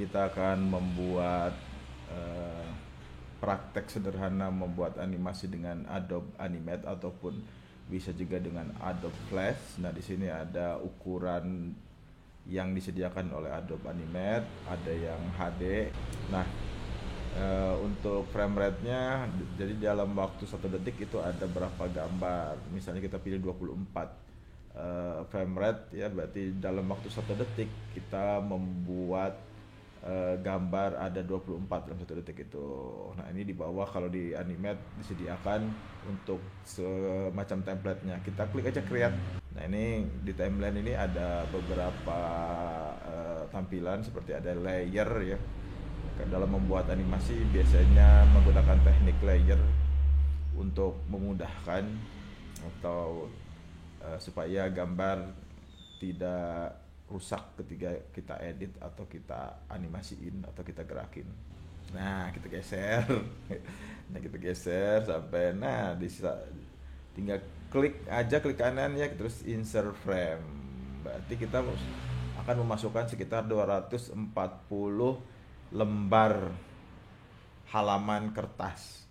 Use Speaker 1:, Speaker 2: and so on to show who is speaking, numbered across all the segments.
Speaker 1: kita akan membuat eh, praktek sederhana membuat animasi dengan Adobe Animate ataupun bisa juga dengan Adobe Flash. Nah, di sini ada ukuran yang disediakan oleh Adobe Animate, ada yang HD. Nah, untuk frame rate-nya, jadi dalam waktu 1 detik itu ada berapa gambar. Misalnya kita pilih 24 frame rate ya, berarti dalam waktu 1 detik kita membuat gambar ada 24 dalam 1 detik itu. Nah, ini di bawah kalau di Animate disediakan untuk semacam template-nya. Kita klik aja create. Nah, ini di timeline ini ada beberapa tampilan seperti ada layer ya. Dalam membuat animasi biasanya menggunakan teknik layer untuk memudahkan atau supaya gambar tidak rusak ketika kita edit atau kita animasiin atau kita gerakin. Nah, kita geser. Nah, kita geser sampai tinggal klik kanan ya, terus insert frame. Berarti kita akan memasukkan sekitar 240 lembar halaman kertas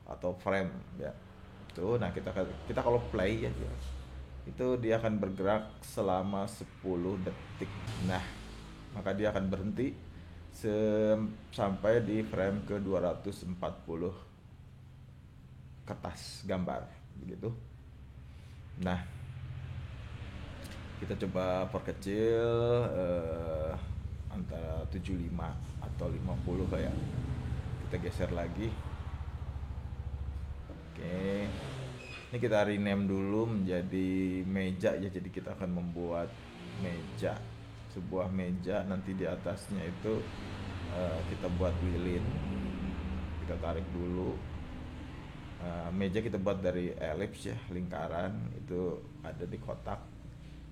Speaker 1: atau frame ya. Tuh, nah kita kita kalau play ya, itu dia akan bergerak selama 10 detik. Nah, maka dia akan berhenti sampai di frame ke 240 kertas gambar begitu. Nah, kita coba perkecil antara 75 atau 50 kayak. Kita geser lagi. Oke. Ini kita rename dulu menjadi meja ya. Jadi kita akan membuat meja, sebuah meja, nanti di atasnya itu kita buat lilin. Kita tarik dulu. Meja kita buat dari elips ya, lingkaran itu ada di kotak.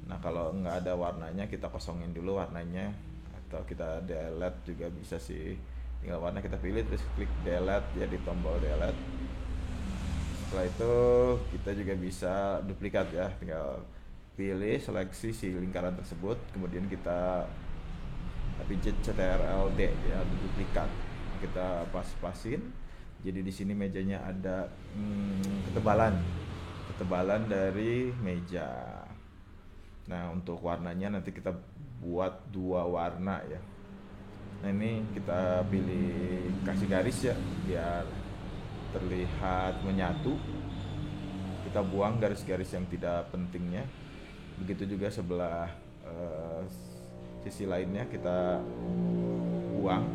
Speaker 1: Nah, kalau nggak ada warnanya kita kosongin dulu warnanya, atau kita delete juga bisa sih. Tinggal warna kita pilih terus klik delete ya di tombol delete. Setelah itu kita juga bisa duplikat ya, tinggal pilih seleksi si lingkaran tersebut, kemudian kita pijit Ctrl D ya, duplikat. Kita pas-pasin. Jadi di sini mejanya ada ketebalan dari meja. Nah, untuk warnanya nanti kita buat 2 warna ya. Nah, ini kita pilih kasih garis ya biar terlihat menyatu. Kita buang garis-garis yang tidak pentingnya. Begitu juga sebelah sisi lainnya kita buang.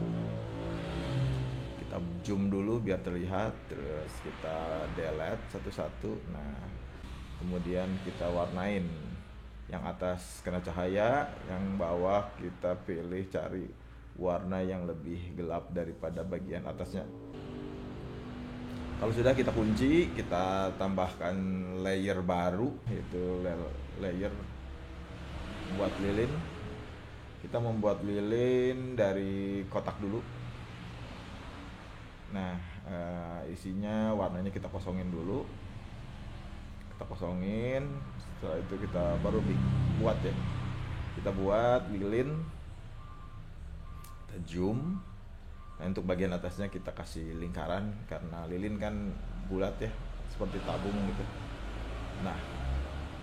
Speaker 1: Kita zoom dulu biar terlihat, terus kita delete satu-satu. Nah, kemudian kita warnain. Yang atas kena cahaya, yang bawah kita pilih cari warna yang lebih gelap daripada bagian atasnya. Kalau sudah, kita kunci, kita tambahkan layer baru, yaitu layer buat lilin. Kita membuat lilin dari kotak dulu. Nah, isinya warnanya kita kosongin dulu. Kita kosongin, setelah itu kita baru buat ya. Kita buat lilin, kita zoom. Nah, untuk bagian atasnya kita kasih lingkaran karena lilin kan bulat ya, seperti tabung gitu. Nah,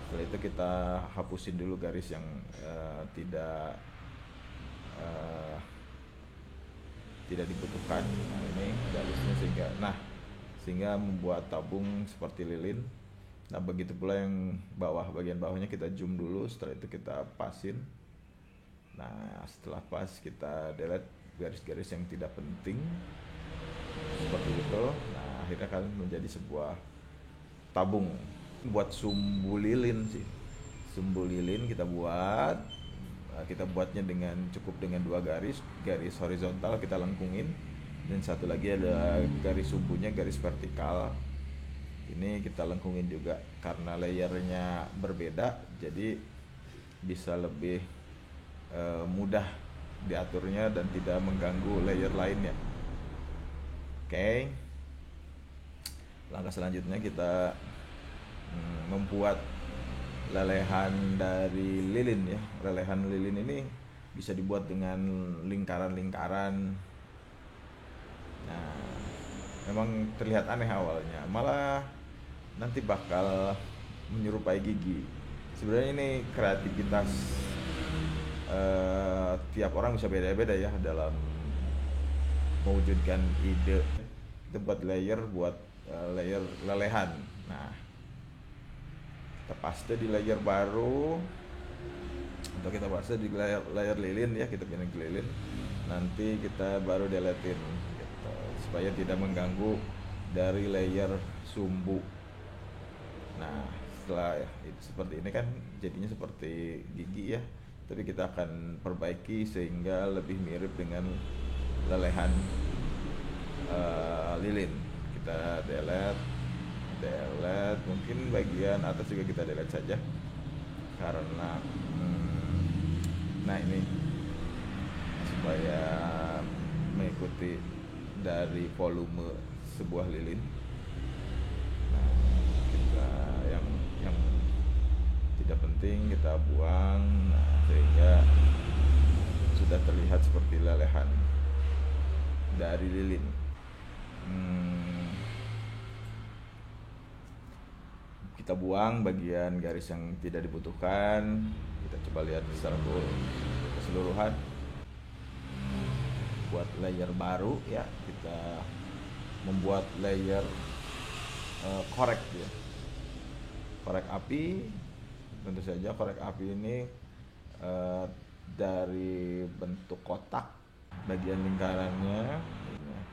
Speaker 1: setelah itu kita hapusin dulu garis yang tidak dibutuhkan. Nah, ini garisnya sehingga membuat tabung seperti lilin. Nah, begitu pula yang bagian bawahnya kita zoom dulu, setelah itu kita pasin. Nah, setelah pas kita delete garis-garis yang tidak penting seperti itu. Nah, akhirnya kan menjadi sebuah tabung. Buat sumbu lilin sih. Sumbu lilin kita buatnya cukup dengan 2 garis horizontal kita lengkungin, dan satu lagi ada garis sumbunya, garis vertikal. Ini kita lengkungin juga karena layernya berbeda, jadi bisa lebih mudah diaturnya dan tidak mengganggu layer lainnya. Oke. Langkah selanjutnya kita membuat lelehan dari lilin ya. Lelehan lilin ini bisa dibuat dengan lingkaran-lingkaran. Nah, memang terlihat aneh awalnya, malah nanti bakal menyerupai gigi. Sebenarnya ini kreativitas, tiap orang bisa beda-beda ya dalam mewujudkan ide. Kita buat layer, layer lelehan. Nah, kita paste di layer baru, atau kita paste di layer lilin ya, kita pindah ke lilin. Nanti kita baru deletein gitu, supaya tidak mengganggu dari layer sumbu. Nah, setelah seperti ini kan jadinya seperti gigi ya, tapi kita akan perbaiki sehingga lebih mirip dengan lelehan lilin. Kita delete, mungkin bagian atas juga kita delete saja karena nah ini supaya mengikuti dari volume sebuah lilin. Nah, kita yang tidak penting kita buang, nah, sehingga sudah terlihat seperti lelehan dari lilin. Kita buang bagian garis yang tidak dibutuhkan. Kita coba lihat secara keseluruhan. Buat layer baru ya, kita membuat layer korek ya, korek api. Tentu saja korek api ini dari bentuk kotak, bagian lingkarannya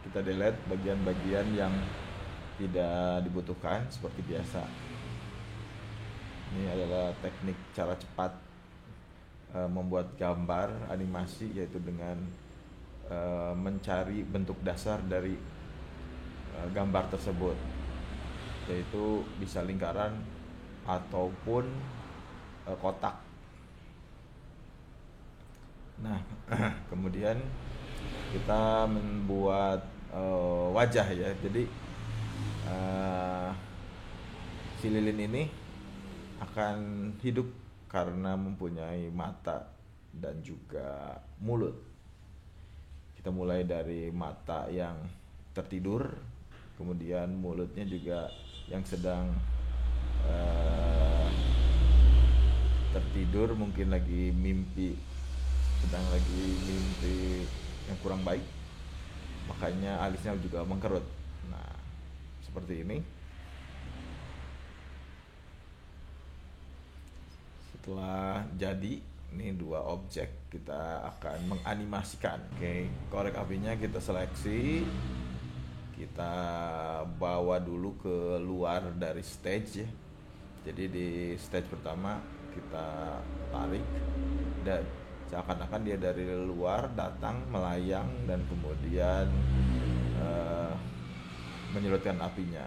Speaker 1: kita delete bagian-bagian yang tidak dibutuhkan seperti biasa. Ini adalah teknik cara cepat membuat gambar animasi, yaitu dengan mencari bentuk dasar dari gambar tersebut, yaitu bisa lingkaran ataupun kotak. Nah, kemudian kita membuat wajah ya. Jadi si lilin ini akan hidup karena mempunyai mata dan juga mulut. Kita mulai dari mata yang tertidur, kemudian mulutnya juga yang sedang tertidur, mungkin lagi mimpi, sedang lagi mimpi yang kurang baik, makanya alisnya juga mengkerut. Nah, seperti ini. Setelah jadi, ini dua objek, kita akan menganimasikan. Oke, korek apinya kita seleksi, kita bawa dulu ke luar dari stage ya. Jadi di stage pertama kita tarik dan seakan-akan dia dari luar datang melayang dan kemudian menyulutkan apinya.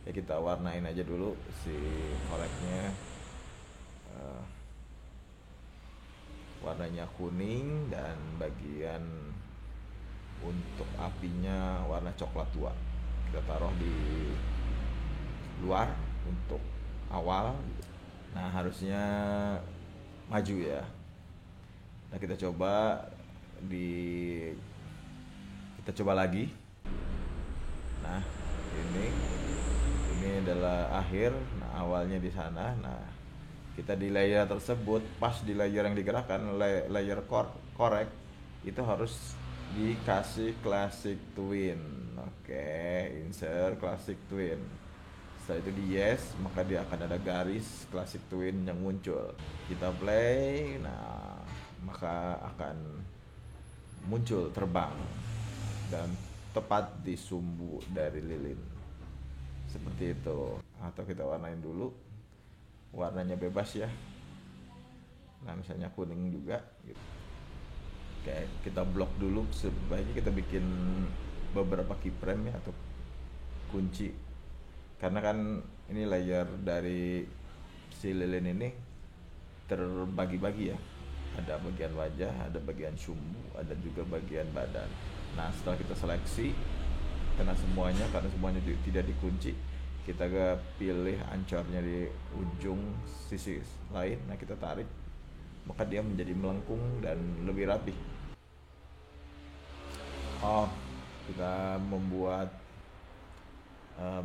Speaker 1: Ya, kita warnain aja dulu si koreknya. Warnanya kuning dan bagian untuk apinya warna coklat tua. Kita taruh di luar untuk awal. Nah, harusnya maju ya. Nah, kita coba lagi. Nah, ini adalah akhir. Nah, awalnya di sana. Nah, kita di layer tersebut, pas di layer yang digerakkan, layer korek itu harus dikasih classic twin. Oke, insert classic twin. Setelah itu di yes, maka dia akan ada garis classic twin yang muncul. Kita play, nah maka akan muncul terbang dan tepat di sumbu dari lilin. Seperti itu. Atau kita warnain dulu. Warnanya bebas ya. Nah, misalnya kuning juga gitu. Oke, kita blok dulu. Sebaiknya kita bikin beberapa keyframe ya, atau kunci, karena kan ini layer dari si lilin ini terbagi-bagi ya. Ada bagian wajah, ada bagian sumbu, ada juga bagian badan. Nah, setelah kita seleksi karena semuanya tidak dikunci, kita pilih ancornya di ujung sisi lain. Nah, kita tarik maka dia menjadi melengkung dan lebih rapi. Oh, kita membuat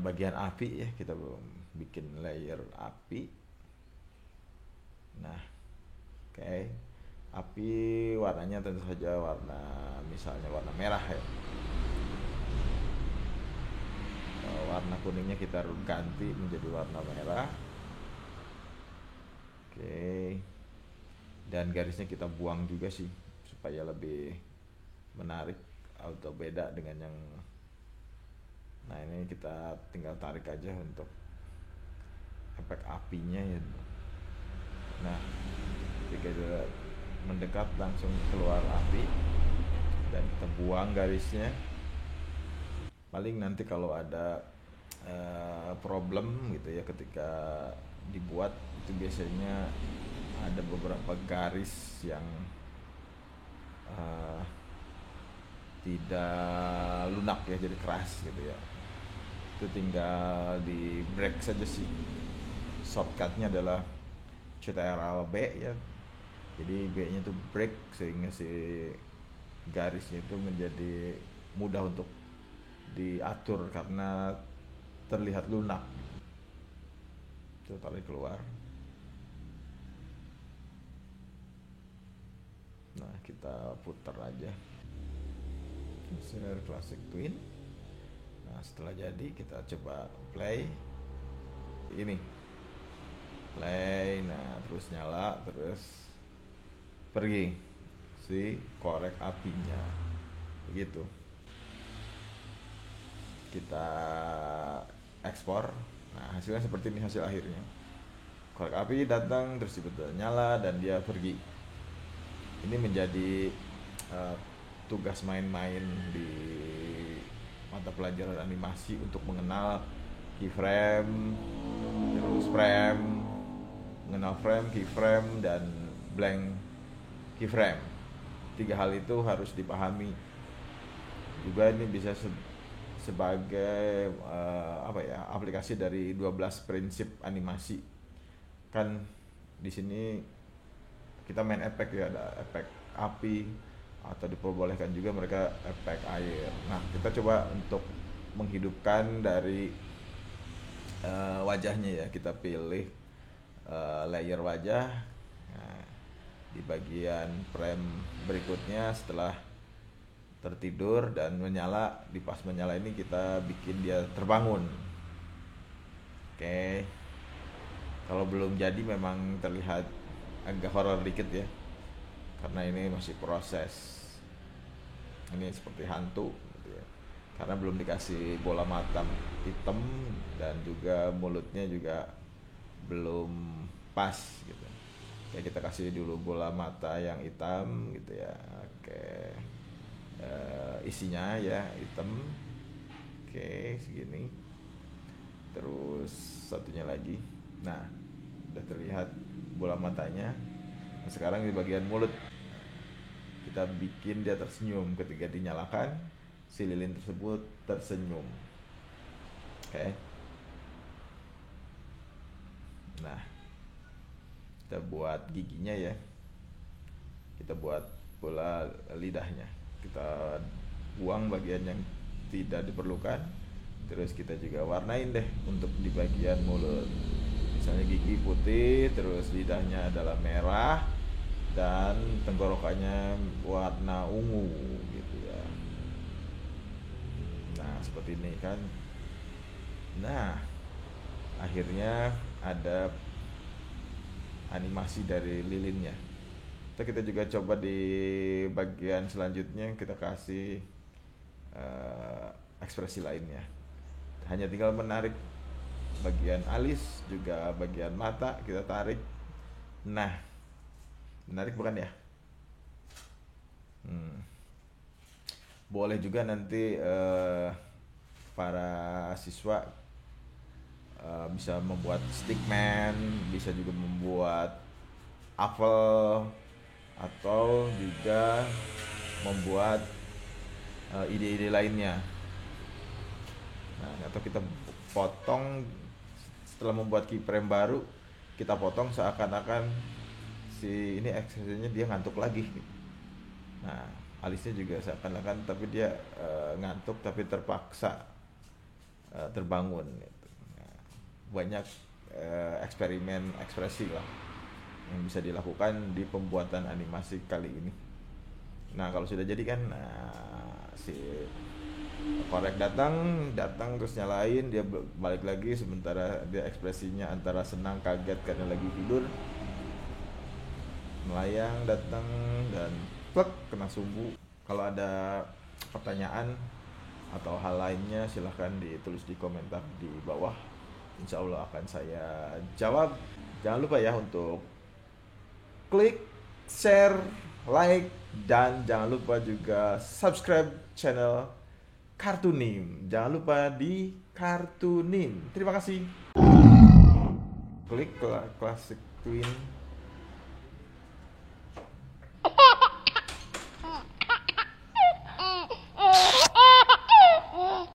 Speaker 1: bagian api ya, kita belum bikin layer api. Nah, oke. Api warnanya tentu saja misalnya warna merah ya. Warna kuningnya kita ganti menjadi warna merah. Oke. Dan garisnya kita buang juga sih supaya lebih menarik atau beda dengan yang. Nah, ini kita tinggal tarik aja untuk efek apinya ya. Nah, ketika dia mendekat langsung keluar api dan kita buang garisnya. Paling nanti kalau ada problem gitu ya ketika dibuat, itu biasanya ada beberapa garis yang tidak lunak ya, jadi keras gitu ya. Itu tinggal di break saja sih. Shortcutnya adalah Ctrl B ya. Jadi B nya itu break sehingga si garisnya itu menjadi mudah untuk diatur karena terlihat lunak. Itu tarik keluar. Nah, kita putar aja. Share Classic Twin. Nah, setelah jadi kita coba play. Ini play. Nah, terus nyala, terus pergi si korek apinya. Begitu. Kita ekspor. Nah, hasilnya seperti ini, hasil akhirnya. Korek api datang, terus tiba-tiba nyala dan dia pergi. Ini menjadi tugas main-main di mata pelajaran animasi untuk mengenal keyframe, terus frame, mengenal frame, keyframe, dan blank keyframe. 3 hal itu harus dipahami. Juga ini bisa sebagai aplikasi dari 12 prinsip animasi. Kan di sini kita main efek ya, ada efek api, atau diperbolehkan juga mereka efek air. Nah, kita coba untuk menghidupkan dari wajahnya ya. Kita pilih layer wajah. Nah, di bagian frame berikutnya setelah tertidur dan menyala, di pas menyala ini kita bikin dia terbangun. Oke. Kalau belum jadi memang terlihat agak horor dikit ya, karena ini masih proses. Ini seperti hantu gitu ya, karena belum dikasih bola mata hitam dan juga mulutnya juga belum pas gitu. Ya, kita kasih dulu bola mata yang hitam gitu ya. Oke. Isinya ya hitam. Oke, segini. Terus satunya lagi. Nah, udah terlihat bola matanya. Nah, sekarang di bagian mulut kita bikin dia tersenyum. Ketika dinyalakan, si lilin tersebut tersenyum. Oke. Nah, kita buat giginya ya. Kita buat bola lidahnya. Kita buang bagian yang tidak diperlukan. Terus kita juga warnain deh untuk di bagian mulut. Misalnya gigi putih, terus lidahnya adalah merah, dan tenggorokannya warna ungu gitu ya. Nah, seperti ini kan. Nah, akhirnya ada animasi dari lilinnya. Kita juga coba di bagian selanjutnya kita kasih ekspresi lainnya. Hanya tinggal menarik bagian alis, juga bagian mata kita tarik. Nah, menarik bukan ya? Boleh juga nanti para siswa bisa membuat stickman, bisa juga membuat apel, atau juga membuat ide-ide lainnya. Nah, atau kita potong setelah membuat keyframe baru, kita potong seakan-akan si ini ekspresinya dia ngantuk lagi gitu. Nah, alisnya juga seakan-akan tapi dia ngantuk tapi terpaksa terbangun gitu. Nah, banyak eksperimen ekspresi lah yang bisa dilakukan di pembuatan animasi kali ini. Nah, kalau sudah jadi kan si korek datang terus nyalain, dia balik lagi, sementara dia ekspresinya antara senang kaget karena lagi tidur, melayang datang dan plek kena sumbu. Kalau ada pertanyaan atau hal lainnya silahkan ditulis di komentar di bawah, insya Allah akan saya jawab. Jangan lupa ya untuk klik, share, like, dan jangan lupa juga subscribe channel Kartunim. Jangan lupa di Kartunim. Terima kasih. Klik Classic Twin